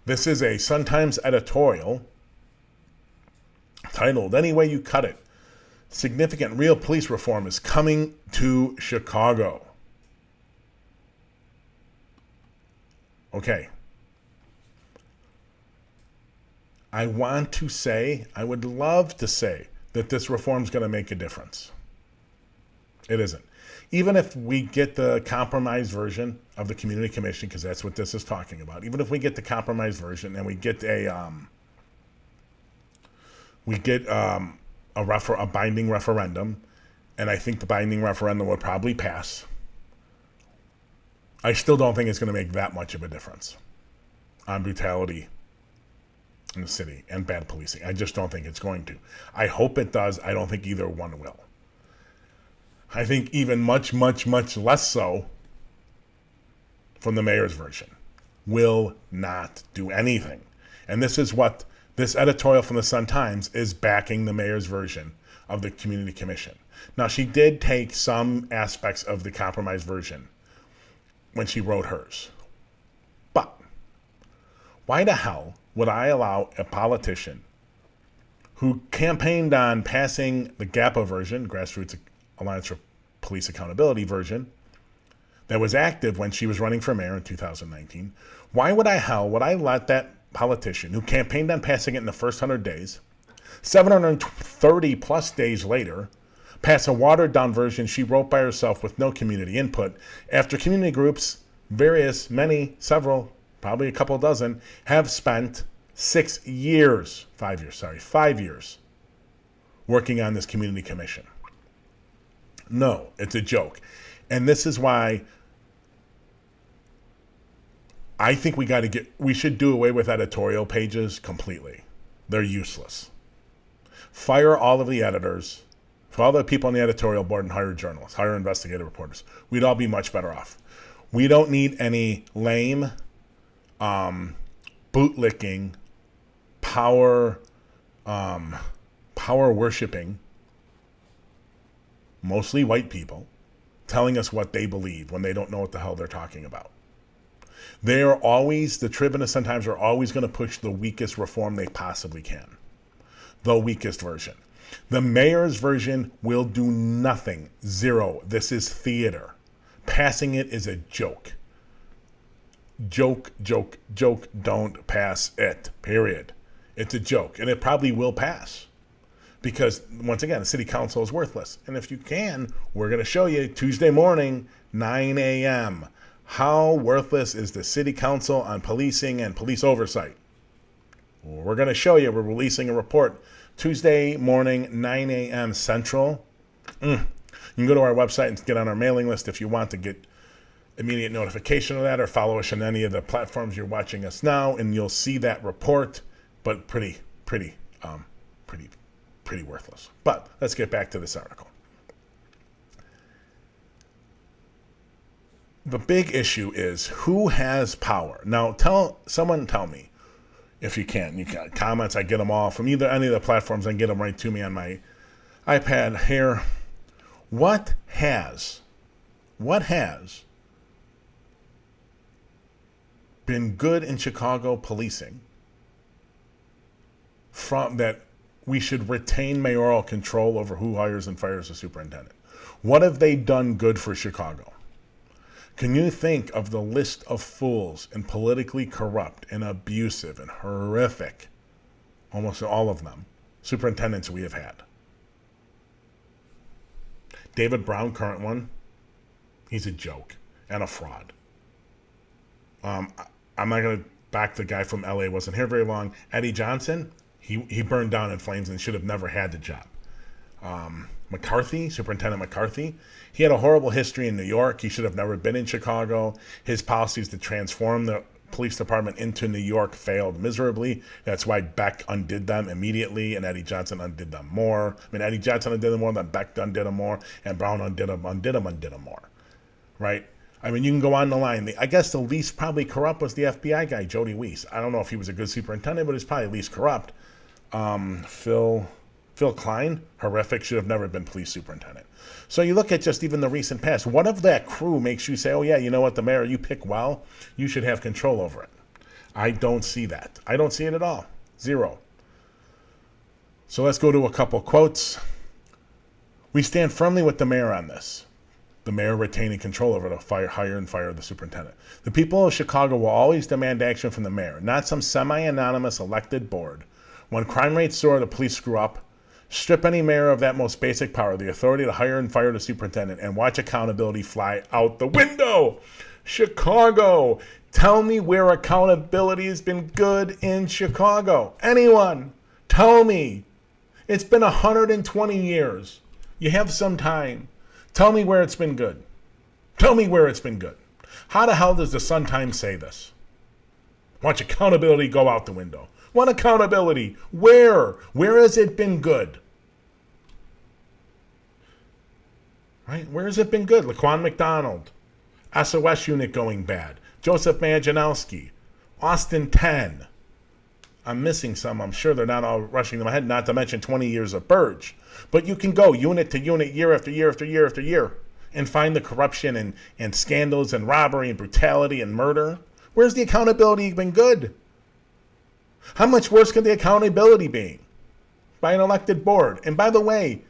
This is a Sun-Times editorial titled, "Any Way You Cut It, Significant Real Police Reform is Coming to Chicago." Okay. I want to say, I would love to say that this reform is going to make a difference. It isn't. Even if we get the compromised version of the community commission, because that's what this is talking about, even if we get the compromised version and we get a binding referendum, and I think the binding referendum would probably pass, I still don't think it's going to make that much of a difference on brutality in the city and bad policing. I just don't think it's going to. I hope it does. I don't think either one will. I think even much, much, much less so from the mayor's version. Will not do anything. And this is what this editorial from the Sun-Times is backing the mayor's version of the community commission. Now, she did take some aspects of the compromise version when she wrote hers. But why the hell would I allow a politician who campaigned on passing the GAPA version, Grassroots Alliance for Police Accountability version, that was active when she was running for mayor in 2019, why would I let that politician who campaigned on passing it in the first 100 days, 730 plus days later, pass a watered down version she wrote by herself with no community input after community groups, several, probably a couple dozen, have spent 5 years working on this community commission? No, it's a joke. And this is why I think we should do away with editorial pages completely. They're useless. Fire all of the editors, for all the people on the editorial board, and hire journalists, hire investigative reporters. We'd all be much better off. We don't need any lame, bootlicking, power worshiping, mostly white people, telling us what they believe when they don't know what the hell they're talking about. The Trib and the Sun-Times are always going to push the weakest reform they possibly can. The weakest version. The mayor's version will do nothing. Zero. This is theater. Passing it is a joke. Joke. Don't pass it. Period. It's a joke. And it probably will pass. Because, once again, the city council is worthless. And if you can, we're going to show you Tuesday morning, 9 a.m., how worthless is the city council on policing and police oversight. We're going to show you. We're releasing a report Tuesday morning, 9 a.m. Central. You can go to our website and get on our mailing list if you want to get immediate notification of that, or follow us on any of the platforms you're watching us now, and you'll see that report, but pretty worthless. But let's get back to this article. The big issue is who has power. Now, tell me if you can. You got comments, I get them all from either any of the platforms. I get them right to me on my iPad here. What has been good in Chicago policing from that we should retain mayoral control over who hires and fires a superintendent? What have they done good for Chicago? Can you think of the list of fools and politically corrupt and abusive and horrific, almost all of them, superintendents we have had? David Brown, current one, he's a joke and a fraud. I'm not going to back the guy from LA, wasn't here very long. Eddie Johnson, he burned down in flames and should have never had the job. Superintendent McCarthy, he had a horrible history in New York. He should have never been in Chicago. His policies to transform the police department into New York failed miserably. That's why Beck undid them immediately, and Eddie Johnson undid them more. Eddie Johnson undid them more, then Beck undid them more, and Brown undid them more. Right? You can go on the line. I guess the least probably corrupt was the FBI guy, Jody Weiss. I don't know if he was a good superintendent, but he's probably least corrupt. Phil Klein, horrific, should have never been police superintendent. So you look at just even the recent past. What of that crew makes you say, oh yeah, you know what, the mayor you pick well, you should have control over it? I don't see that. I don't see it at all. Zero. So let's go to a couple quotes. We stand firmly with the mayor on this. The mayor retaining control over the hire and fire of the superintendent. The people of Chicago will always demand action from the mayor, not some semi-anonymous elected board. When crime rates soar, the police screw up. Strip any mayor of that most basic power, the authority to hire and fire the superintendent, and watch accountability fly out the window. Chicago, tell me where accountability has been good in Chicago. Anyone, tell me. It's been 120 years. You have some time. Tell me where it's been good. Tell me where it's been good. How the hell does the Sun-Times say this? Watch accountability go out the window. What accountability? Where? Where has it been good? Right? Where has it been good? Laquan McDonald. SOS unit going bad. Joseph Majanowski. Austin 10. I'm missing some. I'm sure they're not all rushing to my head, not to mention 20 years of Burge. But you can go unit to unit, year after year after year after year, and find the corruption and scandals and robbery and brutality and murder. Where's the accountability been good? How much worse could the accountability be? By an elected board. And by the way,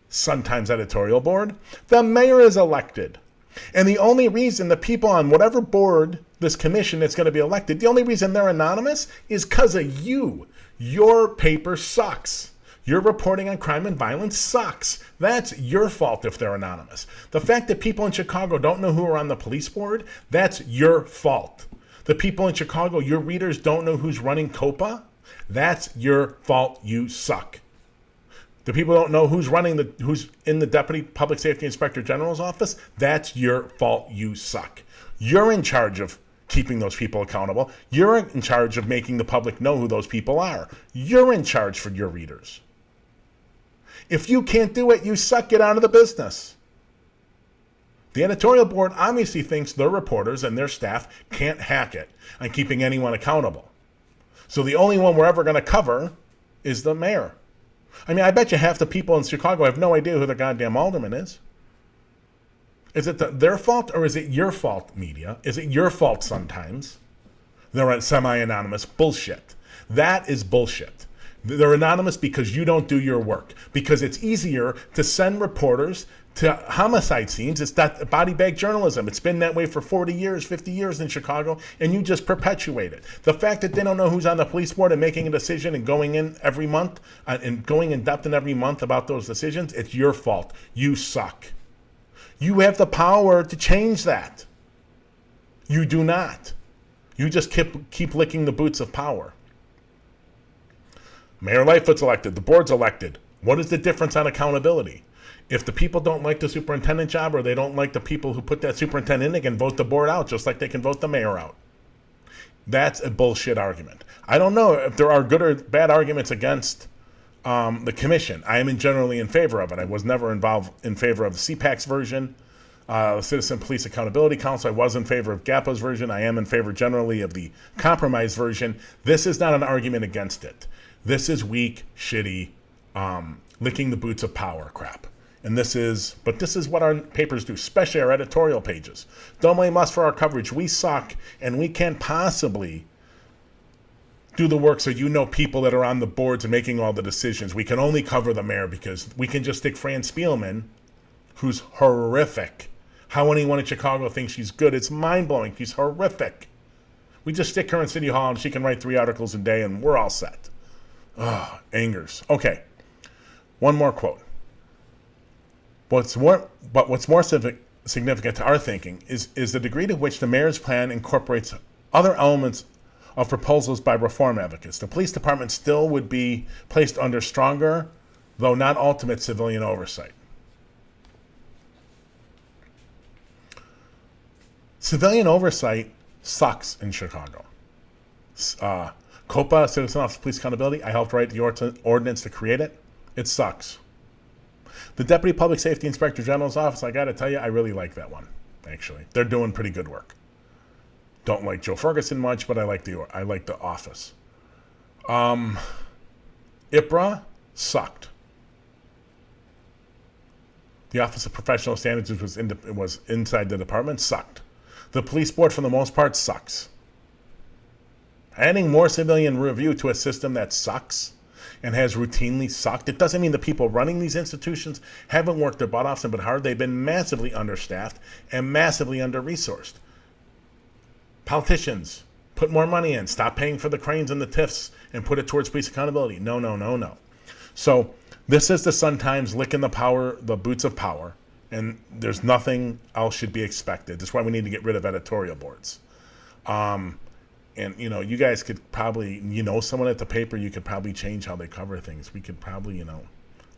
Sun-Times editorial board, the mayor is elected. And the only reason the people on whatever board, this commission that's going to be elected, the only reason they're anonymous is because of you. Your paper sucks. Your reporting on crime and violence sucks. That's your fault if they're anonymous. The fact that people in Chicago don't know who are on the police board, that's your fault. The people in Chicago, your readers don't know who's running COPA, that's your fault. You suck. The people don't know who's in the Deputy Public Safety Inspector General's office, that's your fault. You suck. You're in charge of keeping those people accountable. You're in charge of making the public know who those people are. You're in charge for your readers. If you can't do it, you suck. Get out of the business. The editorial board obviously thinks their reporters and their staff can't hack it on keeping anyone accountable. So the only one we're ever going to cover is the mayor. I mean, I bet you half the people in Chicago have no idea who the goddamn alderman is. Is it their fault or is it your fault, media? Is it your fault sometimes? They're semi-anonymous. Bullshit. That is bullshit. They're anonymous because you don't do your work. Because it's easier to send reporters to homicide scenes. It's that body bag journalism. It's been that way for 40 years, 50 years in Chicago, and you just perpetuate it. The fact that they don't know who's on the police board and making a decision and going in every month and going in depth in every month about those decisions, it's your fault. You suck. You have the power to change that. You do not. You just keep licking the boots of power. Mayor Lightfoot's elected. The board's elected. What is the difference on accountability? If the people don't like the superintendent job or they don't like the people who put that superintendent in, they can vote the board out just like they can vote the mayor out. That's a bullshit argument. I don't know if there are good or bad arguments against the commission. I am generally in favor of it. I was never in favor of the CPAC's version, the Citizen Police Accountability Council. I was in favor of GAPA's version. I am in favor generally of the compromise version. This is not an argument against it. This is weak, shitty, licking the boots of power crap. And this is what our papers do, especially our editorial pages. Don't blame us for our coverage. We suck, and we can't possibly do the work so you know people that are on the boards and making all the decisions. We can only cover the mayor because we can just stick Fran Spielman, who's horrific. How anyone in Chicago thinks she's good, it's mind-blowing. She's horrific. We just stick her in City Hall, and she can write 3 articles a day, and we're all set. Ugh, angers. Okay, one more quote. What's more significant to our thinking is the degree to which the mayor's plan incorporates other elements of proposals by reform advocates. The police department still would be placed under stronger, though not ultimate, civilian oversight. Civilian oversight sucks in Chicago. COPA, Citizen Office of Police Accountability, I helped write the ordinance to create it. It sucks. The Deputy Public Safety Inspector General's office, I got to tell you, I really like that one, actually. They're doing pretty good work. Don't like Joe Ferguson much, but I like the office. IPRA sucked. The Office of Professional Standards, which was inside the department, sucked. The police board, for the most part, sucks. Adding more civilian review to a system that sucks and has routinely sucked, it doesn't mean the people running these institutions haven't worked their butt off and been hard. They've been massively understaffed and massively under-resourced. Politicians, put more money in. Stop paying for the cranes and the TIFs and put it towards police accountability. No, no, no, no. So this is the Sun-Times licking the boots of power, and there's nothing else should be expected. That's why we need to get rid of editorial boards. And, you guys could probably, someone at the paper, you could probably change how they cover things. We could probably,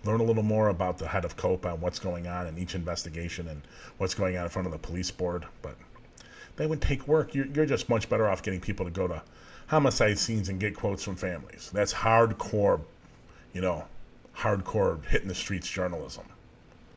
learn a little more about the head of COPA and what's going on in each investigation and what's going on in front of the police board. But they would take work. You're just much better off getting people to go to homicide scenes and get quotes from families. That's hardcore, hardcore hitting the streets journalism.